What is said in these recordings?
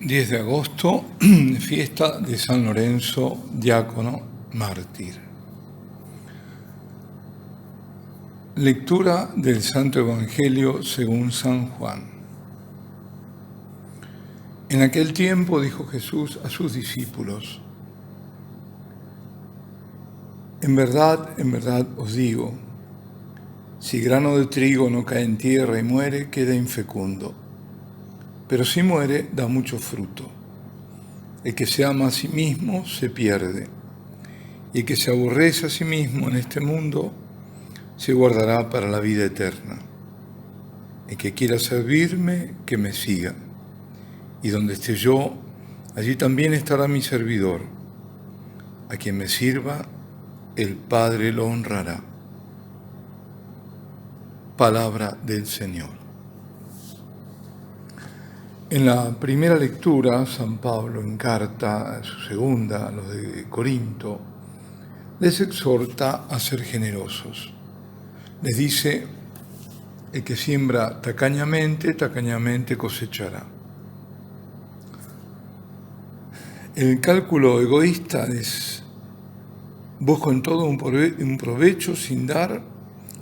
10 de agosto, fiesta de San Lorenzo, diácono, mártir. Lectura del Santo Evangelio según San Juan. En aquel tiempo dijo Jesús a sus discípulos: en verdad os digo, si grano de trigo no cae en tierra y muere, queda infecundo. Pero si muere, da mucho fruto. El que se ama a sí mismo se pierde, y el que se aborrece a sí mismo en este mundo se guardará para la vida eterna. El que quiera servirme, que me siga, y donde esté yo, allí también estará mi servidor. A quien me sirva, el Padre lo honrará. Palabra del Señor. En la primera lectura, San Pablo, en carta, su segunda, a los de Corinto, les exhorta a ser generosos. Les dice: el que siembra tacañamente, tacañamente cosechará. El cálculo egoísta es: busco en todo un provecho sin dar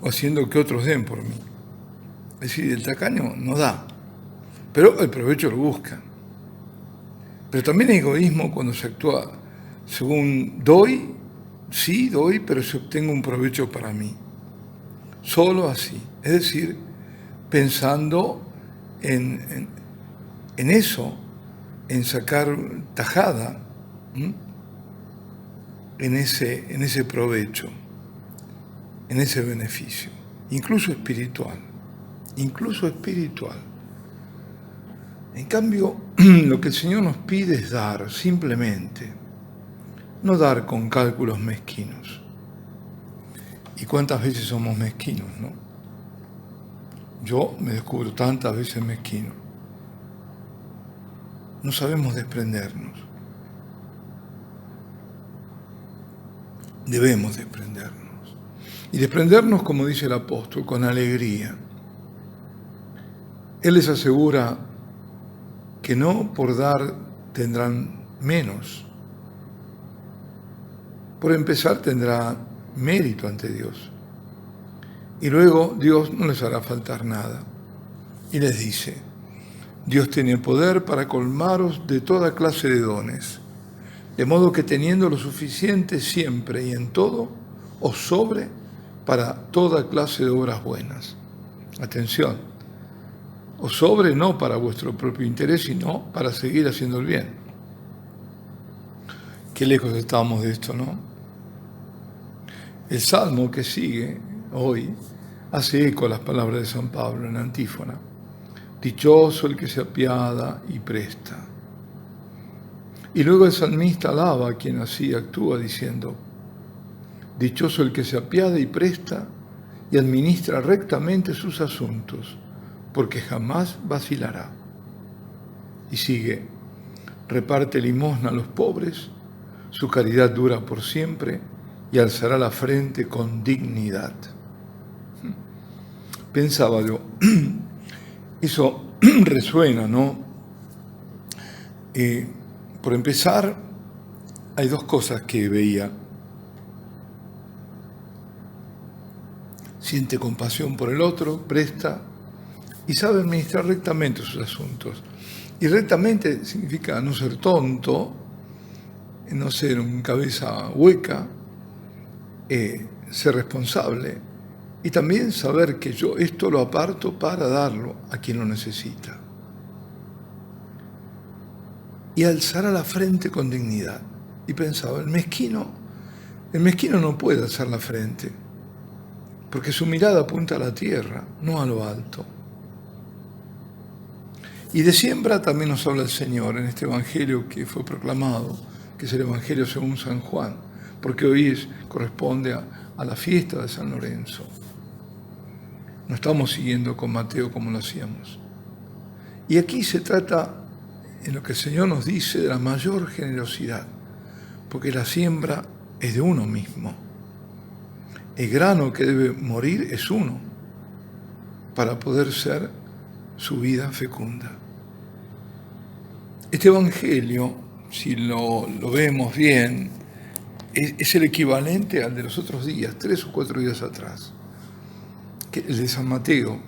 o haciendo que otros den por mí. Es decir, el tacaño no da, pero el provecho lo busca. Pero también hay egoísmo cuando se actúa según doy, sí doy, pero si obtengo un provecho para mí. Solo así. Es decir, pensando en eso, en sacar tajada, en ese provecho, en ese beneficio, incluso espiritual. En cambio, lo que el Señor nos pide es dar simplemente, no dar con cálculos mezquinos. ¿Y cuántas veces somos mezquinos, no? Yo me descubro tantas veces mezquino. No sabemos desprendernos. Debemos desprendernos. Y desprendernos, como dice el apóstol, con alegría. Él les asegura que no por dar tendrán menos. Por empezar, tendrá mérito ante Dios. Y luego Dios no les hará faltar nada. Y les dice: Dios tiene poder para colmaros de toda clase de dones, de modo que teniendo lo suficiente siempre y en todo, os sobre para toda clase de obras buenas. Atención, os sobre no para vuestro propio interés, sino para seguir haciendo el bien. Qué lejos estamos de esto, ¿no? El salmo que sigue hoy hace eco a las palabras de San Pablo en la antífona: dichoso el que se apiada y presta. Y luego el salmista alaba a quien así actúa diciendo: dichoso el que se apiada y presta y administra rectamente sus asuntos, porque jamás vacilará. Y sigue: reparte limosna a los pobres, su caridad dura por siempre y alzará la frente con dignidad. Pensaba yo, eso resuena, ¿no? Por empezar, hay dos cosas que veía. Siente compasión por el otro, presta y sabe administrar rectamente sus asuntos. Y rectamente significa no ser tonto, no ser un cabeza hueca, ser responsable y también saber que yo esto lo aparto para darlo a quien lo necesita. Y alzar a la frente con dignidad. Y pensaba, el mezquino no puede alzar la frente, porque su mirada apunta a la tierra, no a lo alto. Y de siembra también nos habla el Señor en este Evangelio que fue proclamado, que es el Evangelio según San Juan, porque hoy corresponde a la fiesta de San Lorenzo. No estamos siguiendo con Mateo como lo hacíamos. Y aquí se trata, en lo que el Señor nos dice, de la mayor generosidad, porque la siembra es de uno mismo. El grano que debe morir es uno, para poder ser su vida fecunda. Este Evangelio, si lo vemos bien, es el equivalente al de los otros días, 3 o 4 días atrás, el de San Mateo,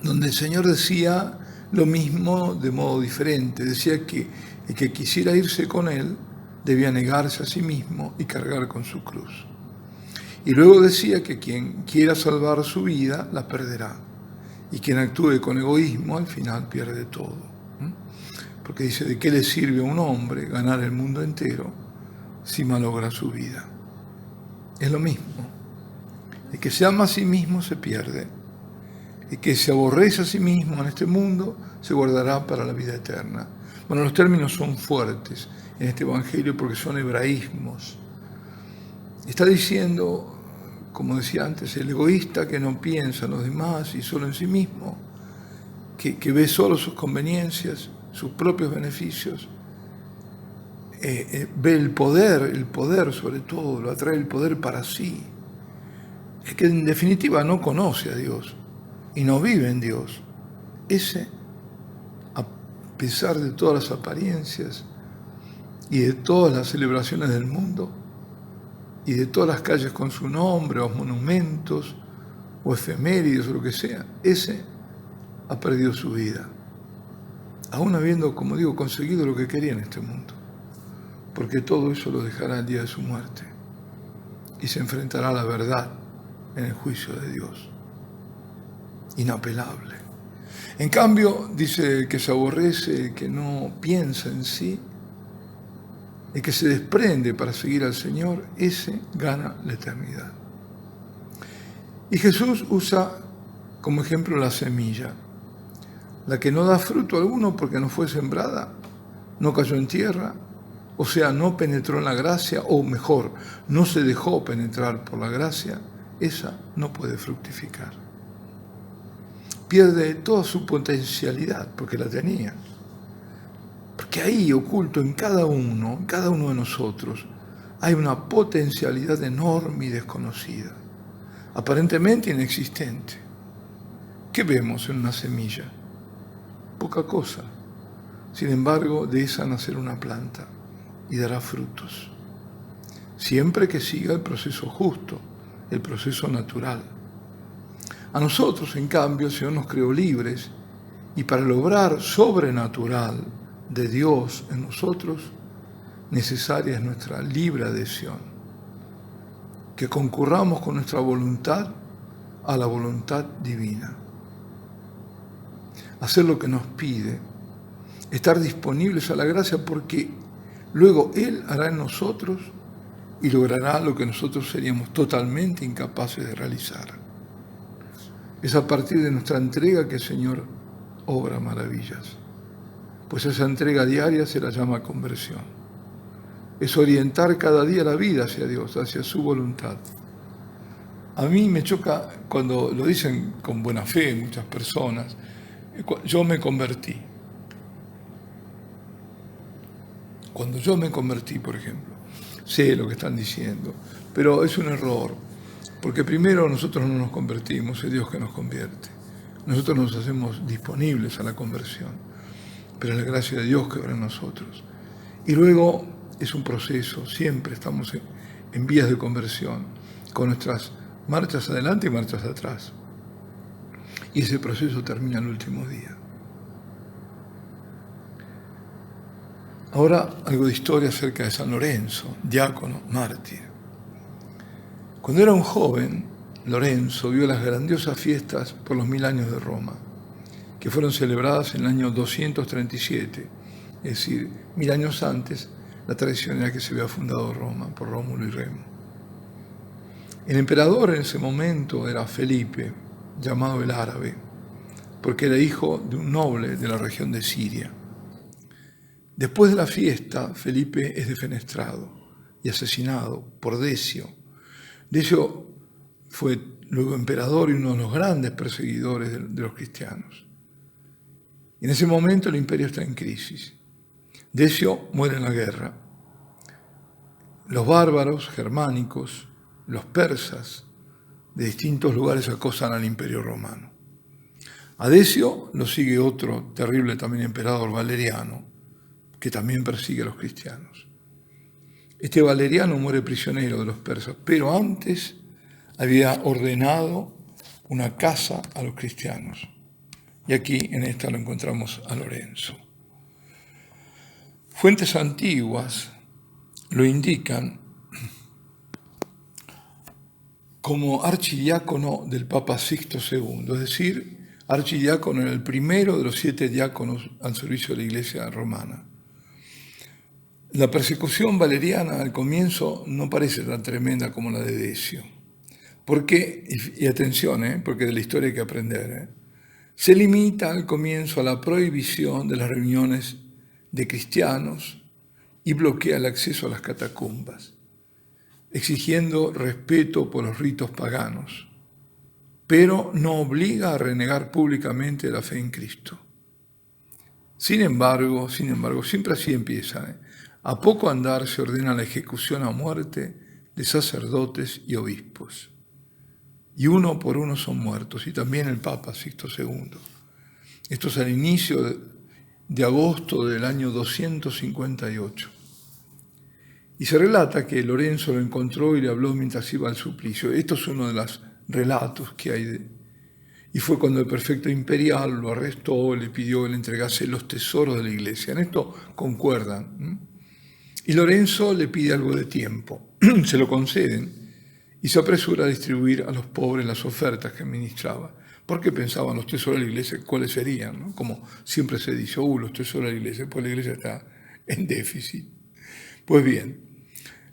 donde el Señor decía lo mismo de modo diferente. Decía que el que quisiera irse con Él debía negarse a sí mismo y cargar con su cruz. Y luego decía que quien quiera salvar su vida la perderá, y quien actúe con egoísmo al final pierde todo. Porque dice, ¿de qué le sirve a un hombre ganar el mundo entero si malogra su vida? Es lo mismo. El que se ama a sí mismo se pierde. El que se aborrece a sí mismo en este mundo se guardará para la vida eterna. Bueno, los términos son fuertes en este Evangelio porque son hebraísmos. Está diciendo, como decía antes, el egoísta que no piensa en los demás y solo en sí mismo, que ve solo sus conveniencias, sus propios beneficios, ve el poder sobre todo, lo atrae el poder para sí. Es que en definitiva no conoce a Dios y no vive en Dios. Ese, a pesar de todas las apariencias y de todas las celebraciones del mundo y de todas las calles con su nombre o monumentos o efemérides o lo que sea, ese ha perdido su vida, aún habiendo, como digo, conseguido lo que quería en este mundo, porque todo eso lo dejará el día de su muerte y se enfrentará a la verdad en el juicio de Dios, inapelable. En cambio, dice el que se aborrece, el que no piensa en sí, el que se desprende para seguir al Señor, ese gana la eternidad. Y Jesús usa como ejemplo la semilla, la que no da fruto alguno porque no fue sembrada, no cayó en tierra, o sea, no penetró en la gracia, o mejor, no se dejó penetrar por la gracia, esa no puede fructificar. Pierde toda su potencialidad porque la tenía. Porque ahí, oculto en cada uno de nosotros, hay una potencialidad enorme y desconocida, aparentemente inexistente. ¿Qué vemos en una semilla? Poca cosa. Sin embargo, de esa nacerá una planta y dará frutos. Siempre que siga el proceso justo, el proceso natural. A nosotros, en cambio, el Señor nos creó libres y para lograr sobrenatural de Dios en nosotros, necesaria es nuestra libre adhesión. Que concurramos con nuestra voluntad a la voluntad divina. Hacer lo que nos pide, estar disponibles a la gracia porque luego Él hará en nosotros y logrará lo que nosotros seríamos totalmente incapaces de realizar. Es a partir de nuestra entrega que el Señor obra maravillas, pues esa entrega diaria se la llama conversión. Es orientar cada día la vida hacia Dios, hacia su voluntad. A mí me choca cuando lo dicen con buena fe muchas personas, yo me convertí. Cuando yo me convertí, por ejemplo, sé lo que están diciendo, pero es un error, porque primero nosotros no nos convertimos, es Dios que nos convierte. Nosotros nos hacemos disponibles a la conversión, pero es la gracia de Dios que obra en nosotros. Y luego es un proceso, siempre estamos en vías de conversión, con nuestras marchas adelante y marchas atrás. Y ese proceso termina el último día. Ahora algo de historia acerca de San Lorenzo, diácono, mártir. Cuando era un joven, Lorenzo vio las grandiosas fiestas por los 1000 años de Roma, que fueron celebradas en el año 237, es decir, 1000 años antes, la tradición era que se había fundado Roma por Rómulo y Remo. El emperador en ese momento era Felipe, llamado el Árabe, porque era hijo de un noble de la región de Siria. Después de la fiesta, Felipe es defenestrado y asesinado por Decio. Decio fue luego emperador y uno de los grandes perseguidores de los cristianos. Y en ese momento el imperio está en crisis. Decio muere en la guerra. Los bárbaros germánicos, los persas, de distintos lugares acosan al imperio romano. A Decio lo sigue otro terrible también emperador, Valeriano, que también persigue a los cristianos. Este Valeriano muere prisionero de los persas, pero antes había ordenado una casa a los cristianos. Y aquí en esta lo encontramos a Lorenzo. Fuentes antiguas lo indican como archidiácono del Papa Sixto II, es decir, archidiácono era el primero de los 7 diáconos al servicio de la Iglesia romana. La persecución valeriana al comienzo no parece tan tremenda como la de Decio, porque, y atención, porque de la historia hay que aprender, se limita al comienzo a la prohibición de las reuniones de cristianos y bloquea el acceso a las catacumbas, exigiendo respeto por los ritos paganos, pero no obliga a renegar públicamente la fe en Cristo. Sin embargo, siempre así empieza. A poco andar se ordena la ejecución a muerte de sacerdotes y obispos. Y uno por uno son muertos, y también el Papa Sixto II. Esto es al inicio de agosto del año 258. Y se relata que Lorenzo lo encontró y le habló mientras iba al suplicio. Esto es uno de los relatos que hay. Y fue cuando el prefecto imperial lo arrestó, le pidió que le entregase los tesoros de la iglesia. En esto concuerdan. Y Lorenzo le pide algo de tiempo. Se lo conceden y se apresura a distribuir a los pobres las ofertas que administraba. Porque pensaban los tesoros de la iglesia, ¿cuáles serían? ¿No? Como siempre se dice, los tesoros de la iglesia, pues la iglesia está en déficit. Pues bien,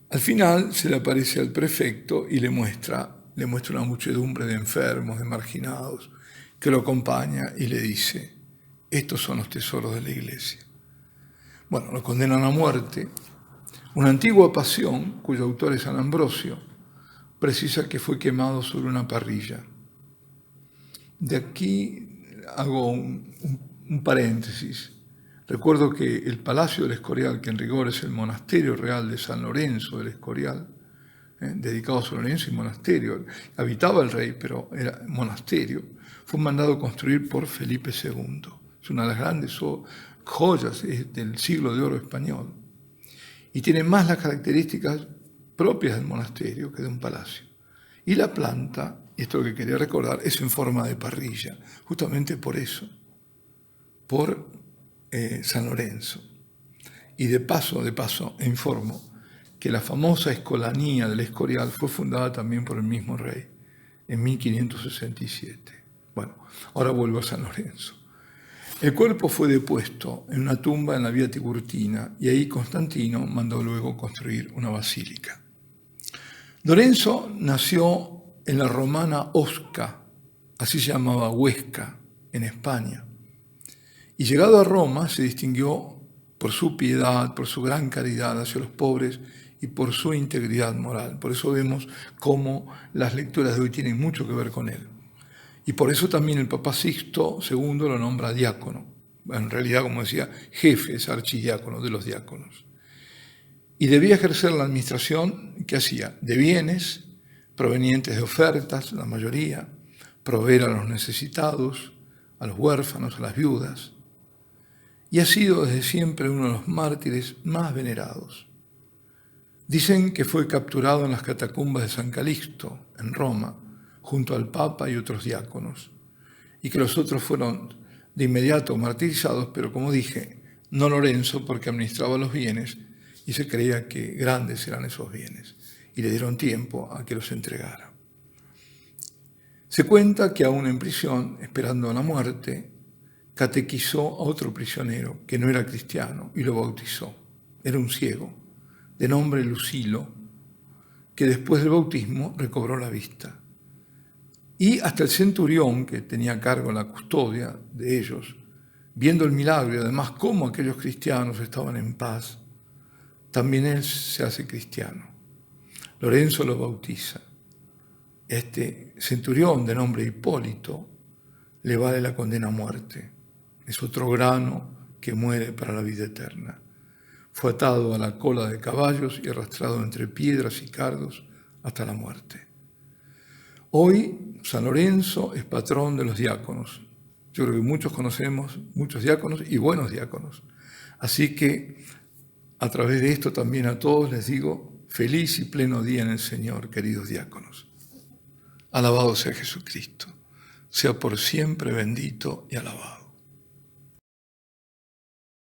al final se le aparece al prefecto y le muestra una muchedumbre de enfermos, de marginados, que lo acompaña y le dice, estos son los tesoros de la iglesia. Bueno, lo condenan a muerte. Una antigua pasión, cuyo autor es San Ambrosio, precisa que fue quemado sobre una parrilla. De aquí hago un paréntesis. Recuerdo que el Palacio del Escorial, que en rigor es el monasterio real de San Lorenzo del Escorial, dedicado a San Lorenzo y monasterio, habitaba el rey, pero era monasterio, fue mandado construir por Felipe II. Es una de las grandes joyas del siglo de oro español. Y tiene más las características propias del monasterio que de un palacio. Y la planta, y esto es lo que quería recordar, es en forma de parrilla, justamente por eso, por San Lorenzo. Y de paso, informo que la famosa Escolanía del Escorial fue fundada también por el mismo rey, en 1567. Bueno, ahora vuelvo a San Lorenzo. El cuerpo fue depuesto en una tumba en la vía Tiburtina y ahí Constantino mandó luego construir una basílica. Lorenzo nació en la romana Osca, así se llamaba Huesca, en España. Y llegado a Roma se distinguió por su piedad, por su gran caridad hacia los pobres y por su integridad moral. Por eso vemos cómo las lecturas de hoy tienen mucho que ver con él. Y por eso también el Papa Sixto II lo nombra diácono. En realidad, como decía, jefe, es archidiácono de los diáconos. Y debía ejercer la administración que hacía de bienes provenientes de ofertas, la mayoría, proveer a los necesitados, a los huérfanos, a las viudas. Y ha sido desde siempre uno de los mártires más venerados. Dicen que fue capturado en las catacumbas de San Calixto, en Roma, junto al Papa y otros diáconos, y que los otros fueron de inmediato martirizados, pero como dije, no Lorenzo porque administraba los bienes y se creía que grandes eran esos bienes, y le dieron tiempo a que los entregara. Se cuenta que aún en prisión, esperando la muerte, catequizó a otro prisionero que no era cristiano y lo bautizó. Era un ciego, de nombre Lucilo, que después del bautismo recobró la vista. Y hasta el centurión, que tenía a cargo la custodia de ellos, viendo el milagro y además cómo aquellos cristianos estaban en paz, también él se hace cristiano. Lorenzo lo bautiza. Este centurión, de nombre Hipólito, le vale la condena a muerte. Es otro grano que muere para la vida eterna. Fue atado a la cola de caballos y arrastrado entre piedras y cardos hasta la muerte. Hoy San Lorenzo es patrón de los diáconos. Yo creo que muchos conocemos muchos diáconos y buenos diáconos. Así que a través de esto también a todos les digo, feliz y pleno día en el Señor, queridos diáconos. Alabado sea Jesucristo, sea por siempre bendito y alabado.